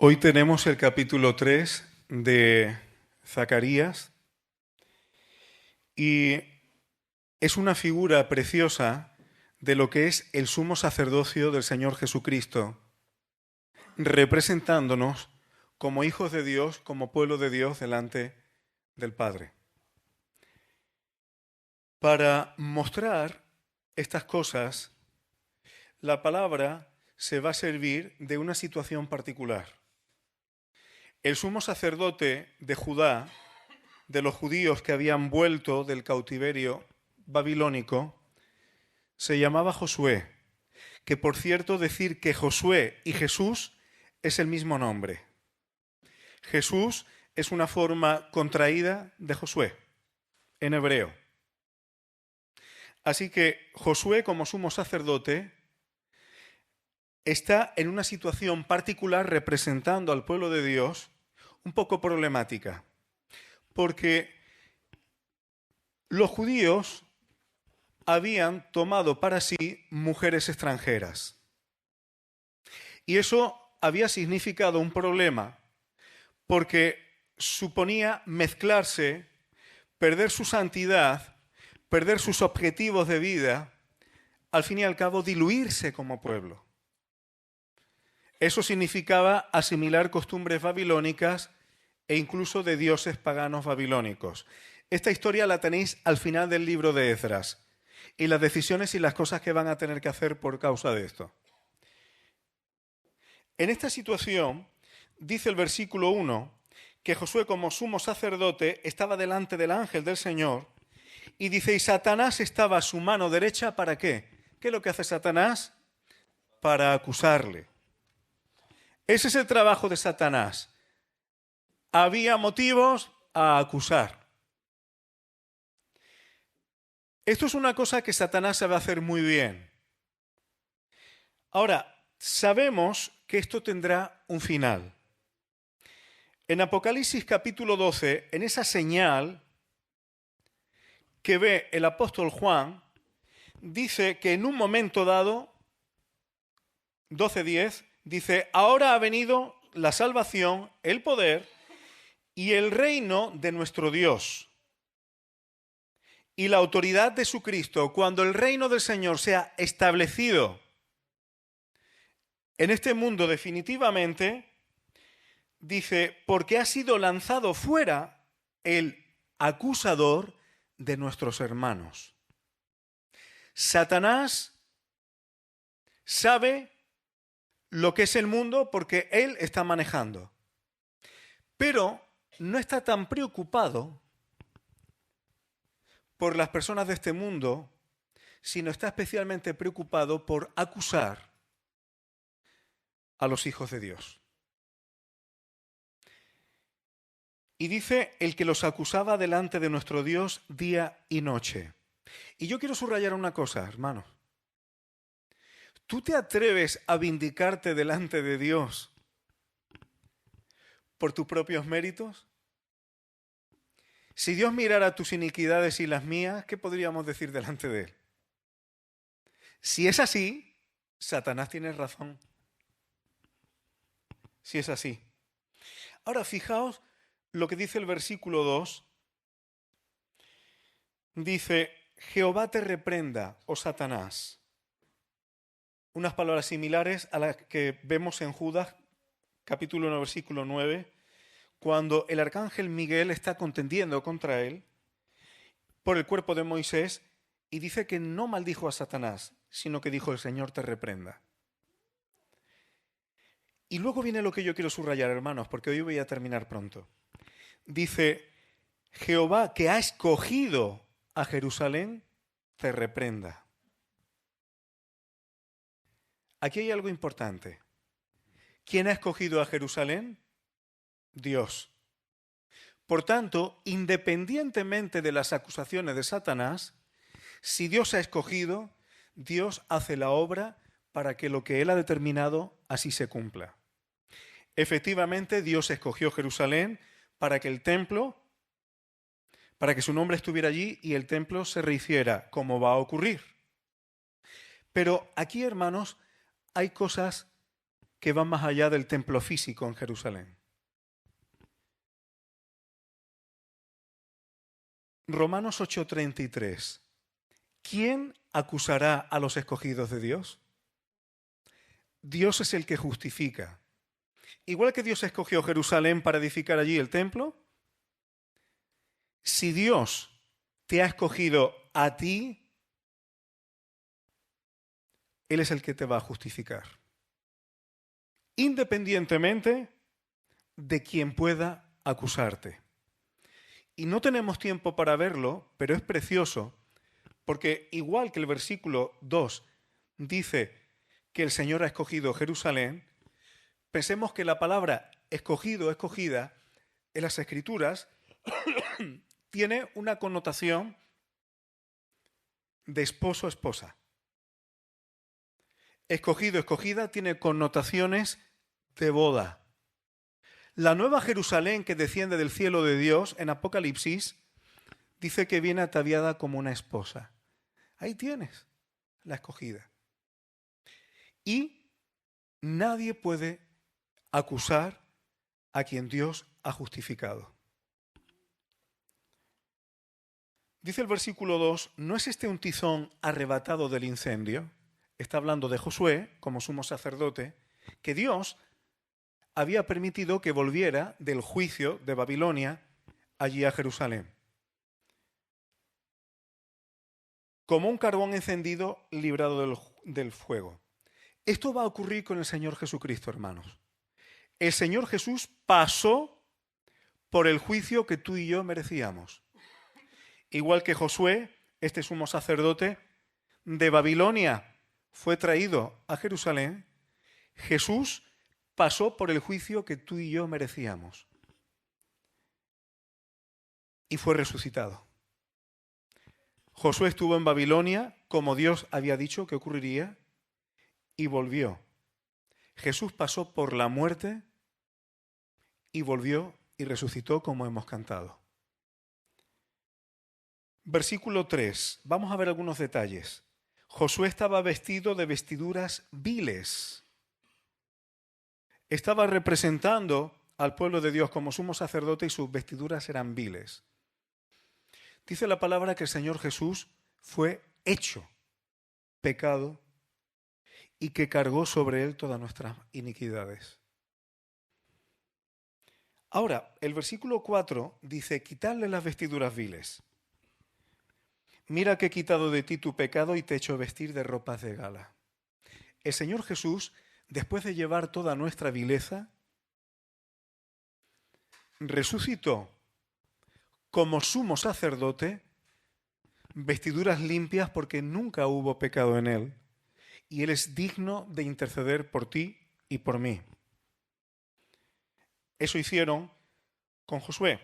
Hoy tenemos el capítulo 3 de Zacarías y es una figura preciosa de lo que es el sumo sacerdocio del Señor Jesucristo, representándonos como hijos de Dios, como pueblo de Dios delante del Padre. Para mostrar estas cosas, la palabra se va a servir de una situación particular. El sumo sacerdote de Judá, de los judíos que habían vuelto del cautiverio babilónico, se llamaba Josué, que por cierto decir que Josué y Jesús es el mismo nombre. Jesús es una forma contraída de Josué, en hebreo. Así que Josué, como sumo sacerdote, está en una situación particular representando al pueblo de Dios un poco problemática, porque los judíos habían tomado para sí mujeres extranjeras y eso había significado un problema porque suponía mezclarse, perder su santidad, perder sus objetivos de vida, al fin y al cabo diluirse como pueblo. Eso significaba asimilar costumbres babilónicas e incluso de dioses paganos babilónicos. Esta historia la tenéis al final del libro de Esdras y las decisiones y las cosas que van a tener que hacer por causa de esto. En esta situación, dice el versículo 1, que Josué como sumo sacerdote estaba delante del ángel del Señor y dice, y Satanás estaba a su mano derecha, ¿para qué? ¿Qué es lo que hace Satanás? Para acusarle. Ese es el trabajo de Satanás. Había motivos a acusar. Esto es una cosa que Satanás sabe hacer muy bien. Ahora, sabemos que esto tendrá un final. En Apocalipsis capítulo 12, en esa señal que ve el apóstol Juan, dice que en un momento dado, 12:10, dice, ahora ha venido la salvación, el poder y el reino de nuestro Dios y la autoridad de su Cristo. Cuando el reino del Señor sea establecido en este mundo definitivamente, dice, porque ha sido lanzado fuera el acusador de nuestros hermanos. Satanás sabe lo que es el mundo porque él está manejando. Pero no está tan preocupado por las personas de este mundo, sino está especialmente preocupado por acusar a los hijos de Dios. Y dice, el que los acusaba delante de nuestro Dios día y noche. Y yo quiero subrayar una cosa, hermanos. ¿Tú te atreves a vindicarte delante de Dios por tus propios méritos? Si Dios mirara tus iniquidades y las mías, ¿qué podríamos decir delante de Él? Si es así, Satanás tiene razón. Si es así. Ahora, fijaos lo que dice el versículo 2. Dice, Jehová te reprenda, oh Satanás. Unas palabras similares a las que vemos en Judas, capítulo 1, versículo 9, cuando el arcángel Miguel está contendiendo contra él por el cuerpo de Moisés y dice que no maldijo a Satanás, sino que dijo, el Señor te reprenda. Y luego viene lo que yo quiero subrayar, hermanos, porque hoy voy a terminar pronto. Dice, Jehová que ha escogido a Jerusalén, te reprenda. Aquí hay algo importante. ¿Quién ha escogido a Jerusalén? Dios. Por tanto, independientemente de las acusaciones de Satanás, si Dios ha escogido, Dios hace la obra para que lo que Él ha determinado así se cumpla. Efectivamente, Dios escogió Jerusalén para que el templo, para que su nombre estuviera allí y el templo se rehiciera, como va a ocurrir. Pero aquí, hermanos, hay cosas que van más allá del templo físico en Jerusalén. Romanos 8:33. ¿Quién acusará a los escogidos de Dios? Dios es el que justifica. Igual que Dios escogió Jerusalén para edificar allí el templo, si Dios te ha escogido a ti, Él es el que te va a justificar, independientemente de quien pueda acusarte. Y no tenemos tiempo para verlo, pero es precioso, porque igual que el versículo 2 dice que el Señor ha escogido Jerusalén, pensemos que la palabra escogido, escogida, en las Escrituras tiene una connotación de esposo, esposa. Escogido, escogida tiene connotaciones de boda. La nueva Jerusalén que desciende del cielo de Dios en Apocalipsis dice que viene ataviada como una esposa. Ahí tienes la escogida. Y nadie puede acusar a quien Dios ha justificado. Dice el versículo 2, ¿no es este un tizón arrebatado del incendio? Está hablando de Josué, como sumo sacerdote, que Dios había permitido que volviera del juicio de Babilonia allí a Jerusalén. Como un carbón encendido librado del fuego. Esto va a ocurrir con el Señor Jesucristo, hermanos. El Señor Jesús pasó por el juicio que tú y yo merecíamos. Igual que Josué, este sumo sacerdote de Babilonia, fue traído a Jerusalén, Jesús pasó por el juicio que tú y yo merecíamos. Y fue resucitado. Josué estuvo en Babilonia, como Dios había dicho que ocurriría, y volvió. Jesús pasó por la muerte y volvió y resucitó, como hemos cantado. Versículo 3. Vamos a ver algunos detalles. Josué estaba vestido de vestiduras viles. Estaba representando al pueblo de Dios como sumo sacerdote y sus vestiduras eran viles. Dice la palabra que el Señor Jesús fue hecho pecado y que cargó sobre él todas nuestras iniquidades. Ahora, el versículo 4 dice, quitadle las vestiduras viles. Mira que he quitado de ti tu pecado y te he hecho vestir de ropas de gala. El Señor Jesús, después de llevar toda nuestra vileza, resucitó como sumo sacerdote, vestiduras limpias porque nunca hubo pecado en él, y él es digno de interceder por ti y por mí. Eso hicieron con Josué.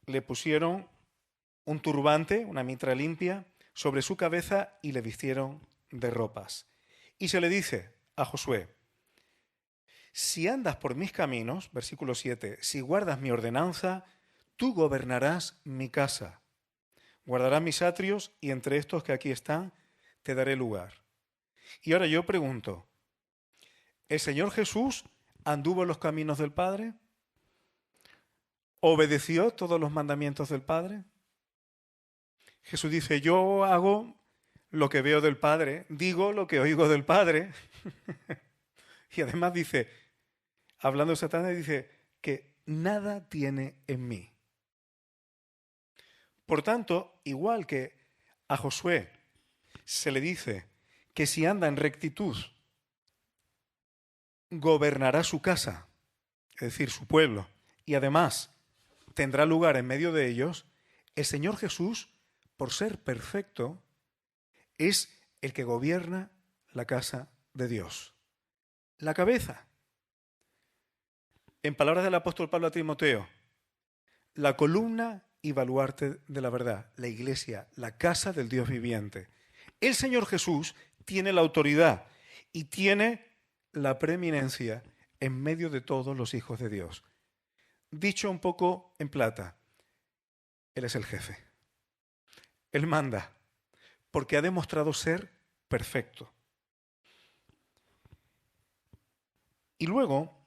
Le pusieron un turbante, una mitra limpia, sobre su cabeza y le vistieron de ropas. Y se le dice a Josué, si andas por mis caminos, versículo 7, si guardas mi ordenanza, tú gobernarás mi casa, guardarás mis atrios y entre estos que aquí están te daré lugar. Y ahora yo pregunto, ¿el Señor Jesús anduvo en los caminos del Padre? ¿Obedeció todos los mandamientos del Padre? Jesús dice, yo hago lo que veo del Padre, digo lo que oigo del Padre. Y además dice, hablando de Satanás, dice que nada tiene en mí. Por tanto, igual que a Josué se le dice que si anda en rectitud, gobernará su casa, es decir, su pueblo, y además tendrá lugar en medio de ellos, el Señor Jesús, por ser perfecto, es el que gobierna la casa de Dios. La cabeza. En palabras del apóstol Pablo a Timoteo, la columna y baluarte de la verdad, la iglesia, la casa del Dios viviente. El Señor Jesús tiene la autoridad y tiene la preeminencia en medio de todos los hijos de Dios. Dicho un poco en plata, Él es el jefe. Él manda, porque ha demostrado ser perfecto. Y luego,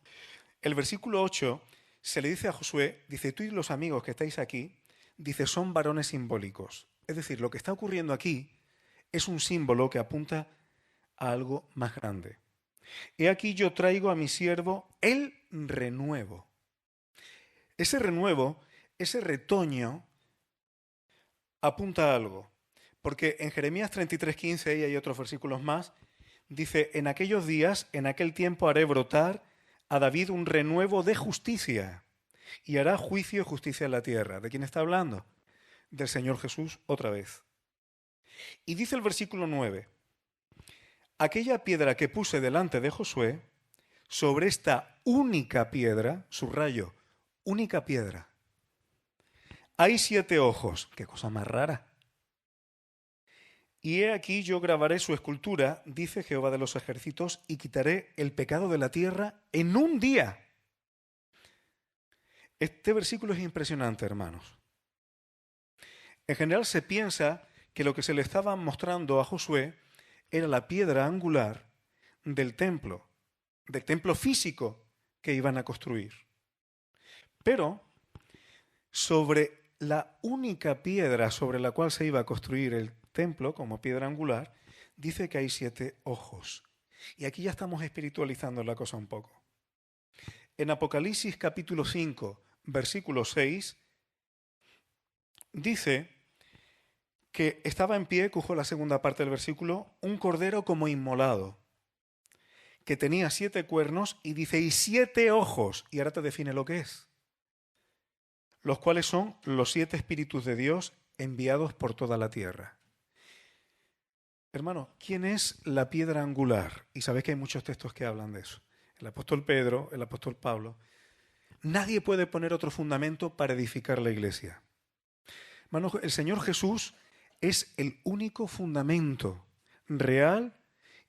el versículo 8 se le dice a Josué, dice, tú y los amigos que estáis aquí, dice, son varones simbólicos. Es decir, lo que está ocurriendo aquí es un símbolo que apunta a algo más grande. He aquí yo traigo a mi siervo el renuevo. Ese renuevo, ese retoño, apunta a algo. Porque en Jeremías 33:15, y hay otros versículos más, dice, en aquellos días, en aquel tiempo haré brotar a David un renuevo de justicia y hará juicio y justicia en la tierra. ¿De quién está hablando? Del Señor Jesús otra vez. Y dice el versículo 9, aquella piedra que puse delante de Josué, sobre esta única piedra, subrayo, única piedra, hay 7 ojos. Qué cosa más rara. Y he aquí yo grabaré su escultura, dice Jehová de los ejércitos, y quitaré el pecado de la tierra en un día. Este versículo es impresionante, hermanos. En general se piensa que lo que se le estaba mostrando a Josué era la piedra angular del templo físico que iban a construir. Pero sobre la única piedra sobre la cual se iba a construir el templo como piedra angular, dice que hay 7 ojos. Y aquí ya estamos espiritualizando la cosa un poco. En Apocalipsis capítulo 5, versículo 6, dice que estaba en pie, cojo la segunda parte del versículo, un cordero como inmolado, que tenía 7 cuernos y dice, y 7 ojos, y ahora te define lo que es, los cuales son los 7 espíritus de Dios enviados por toda la tierra. Hermano, ¿quién es la piedra angular? Y sabéis que hay muchos textos que hablan de eso. El apóstol Pedro, el apóstol Pablo. Nadie puede poner otro fundamento para edificar la iglesia. Hermano, el Señor Jesús es el único fundamento real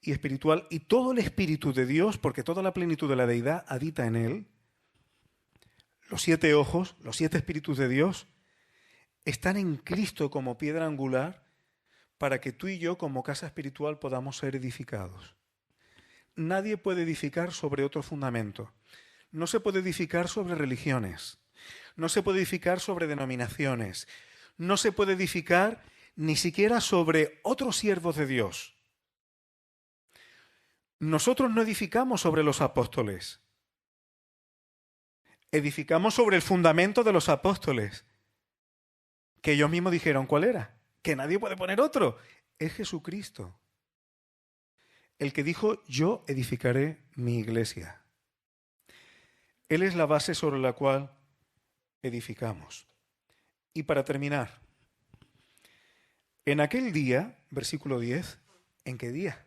y espiritual, y todo el Espíritu de Dios, porque toda la plenitud de la deidad habita en Él. Los 7 ojos, los 7 espíritus de Dios, están en Cristo como piedra angular para que tú y yo como casa espiritual podamos ser edificados. Nadie puede edificar sobre otro fundamento. No se puede edificar sobre religiones. No se puede edificar sobre denominaciones. No se puede edificar ni siquiera sobre otros siervos de Dios. Nosotros no edificamos sobre los apóstoles. Edificamos sobre el fundamento de los apóstoles, que ellos mismos dijeron cuál era, que nadie puede poner otro. Es Jesucristo, el que dijo, yo edificaré mi iglesia. Él es la base sobre la cual edificamos. Y para terminar, en aquel día, versículo 10, ¿en qué día?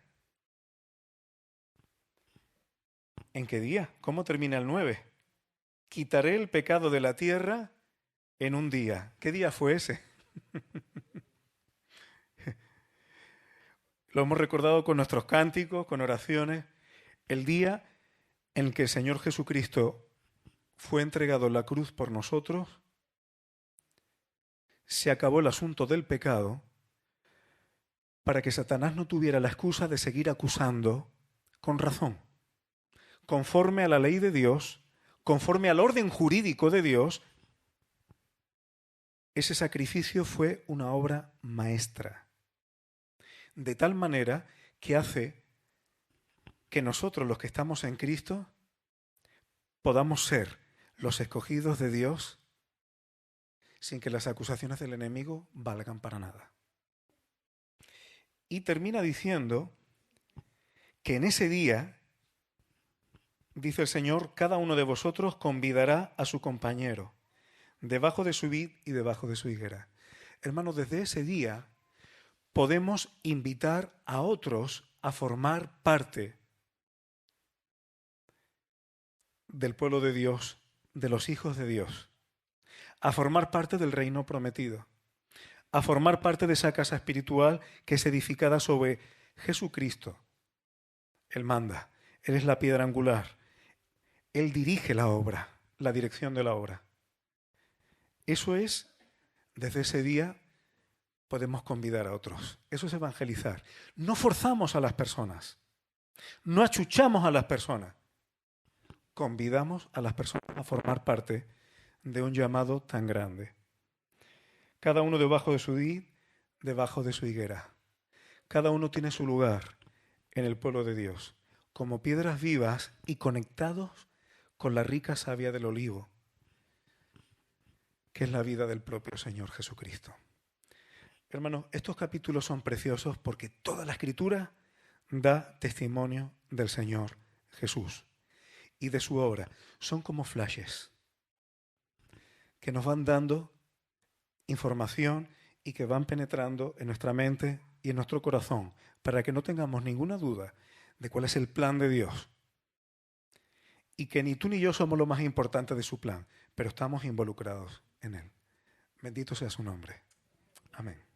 ¿En qué día? ¿Cómo termina el 9? Quitaré el pecado de la tierra en un día. ¿Qué día fue ese? Lo hemos recordado con nuestros cánticos, con oraciones. El día en que el Señor Jesucristo fue entregado en la cruz por nosotros, se acabó el asunto del pecado para que Satanás no tuviera la excusa de seguir acusando con razón. Conforme a la ley de Dios, conforme al orden jurídico de Dios, ese sacrificio fue una obra maestra. De tal manera que hace que nosotros, los que estamos en Cristo, podamos ser los escogidos de Dios sin que las acusaciones del enemigo valgan para nada. Y termina diciendo que en ese día, dice el Señor, cada uno de vosotros convidará a su compañero, debajo de su vid y debajo de su higuera. Hermanos, desde ese día podemos invitar a otros a formar parte del pueblo de Dios, de los hijos de Dios, a formar parte del reino prometido, a formar parte de esa casa espiritual que es edificada sobre Jesucristo. Él manda, Él es la piedra angular, Él dirige la obra, la dirección de la obra. Eso es, desde ese día podemos convidar a otros. Eso es evangelizar. No forzamos a las personas, no achuchamos a las personas. convidamos a las personas a formar parte de un llamado tan grande. Cada uno debajo de su vid, debajo de su higuera. Cada uno tiene su lugar en el pueblo de Dios, como piedras vivas y conectados con la rica savia del olivo, que es la vida del propio Señor Jesucristo. Hermanos, estos capítulos son preciosos porque toda la Escritura da testimonio del Señor Jesús y de su obra. Son como flashes que nos van dando información y que van penetrando en nuestra mente y en nuestro corazón para que no tengamos ninguna duda de cuál es el plan de Dios y que ni tú ni yo somos lo más importante de su plan, pero estamos involucrados en él. Bendito sea su nombre. Amén.